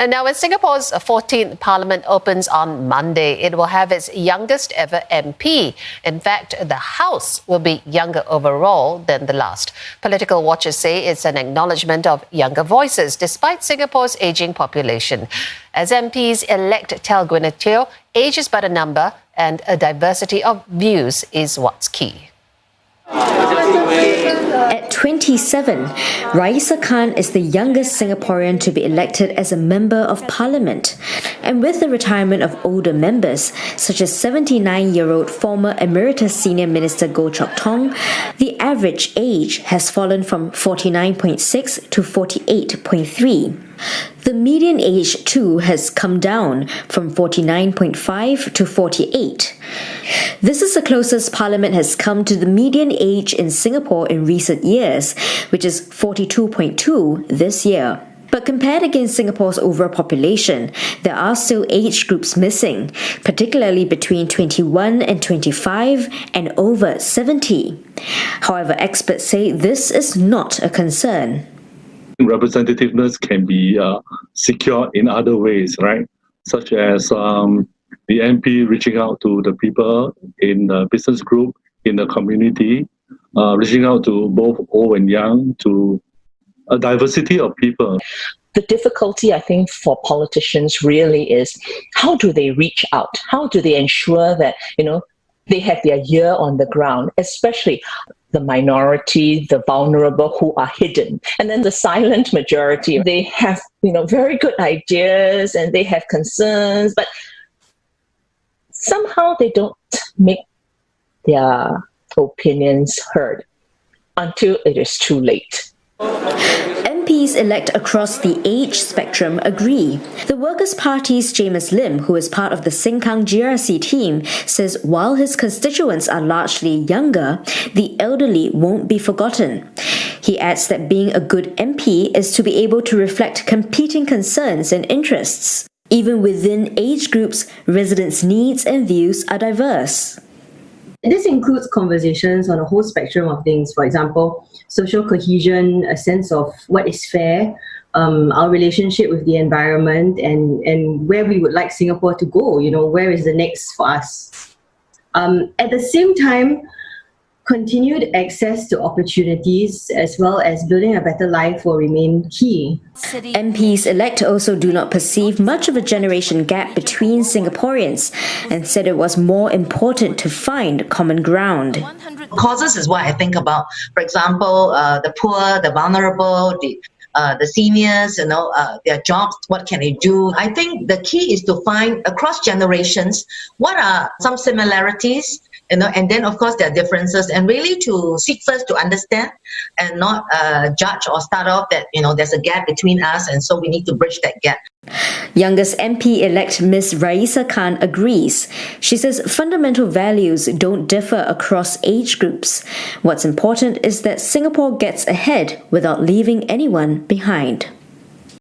And now, when Singapore's 14th Parliament opens on Monday, it will have its youngest ever MP. In fact, the House will be younger overall than the last. Political watchers say it's an acknowledgement of younger voices, despite Singapore's ageing population. As MPs-elect tell Gwyneth, age is but a number, and a diversity of views is what's key. At 27, Raisa Khan is the youngest Singaporean to be elected as a Member of Parliament. And with the retirement of older members, such as 79-year-old former Emeritus Senior Minister Goh Chok Tong, the average age has fallen from 49.6 to 48.3. The median age, too, has come down from 49.5 to 48. This is the closest Parliament has come to the median age in Singapore in recent years, which is 42.2 this year. But compared against Singapore's overall population, there are still age groups missing, particularly between 21 and 25 and over 70. However, experts say this is not a concern. Representativeness can be secured in other ways, right? Such as the MP reaching out to the people in the business group, in the community, reaching out to both old and young, to a diversity of people. The difficulty, I think, for politicians really is how do they reach out? How do they ensure that, they have their ear on the ground, especially the minority, the vulnerable who are hidden. And then the silent majority, they have, very good ideas and they have concerns, but somehow they don't make their opinions heard until it is too late. MPs-elect across the age spectrum agree. The Workers' Party's James Lim, who is part of the Sengkang GRC team, says while his constituents are largely younger, the elderly won't be forgotten. He adds that being a good MP is to be able to reflect competing concerns and interests. Even within age groups, residents' needs and views are diverse. This includes conversations on a whole spectrum of things. For example, social cohesion, a sense of what is fair, our relationship with the environment, and where we would like Singapore to go. Where is the next for us? At the same time, continued access to opportunities as well as building a better life will remain key. MPs-elect also do not perceive much of a generation gap between Singaporeans and said it was more important to find common ground. Causes is what I think about. For example, the poor, the vulnerable, the seniors, their jobs, what can they do? I think the key is to find across generations what are some similarities, and then of course there are differences, and really to seek first to understand and not judge or start off that there's a gap between us, and so we need to bridge that gap. Youngest MP-elect Ms. Raisa Khan agrees. She says fundamental values don't differ across age groups. What's important is that Singapore gets ahead without leaving anyone behind.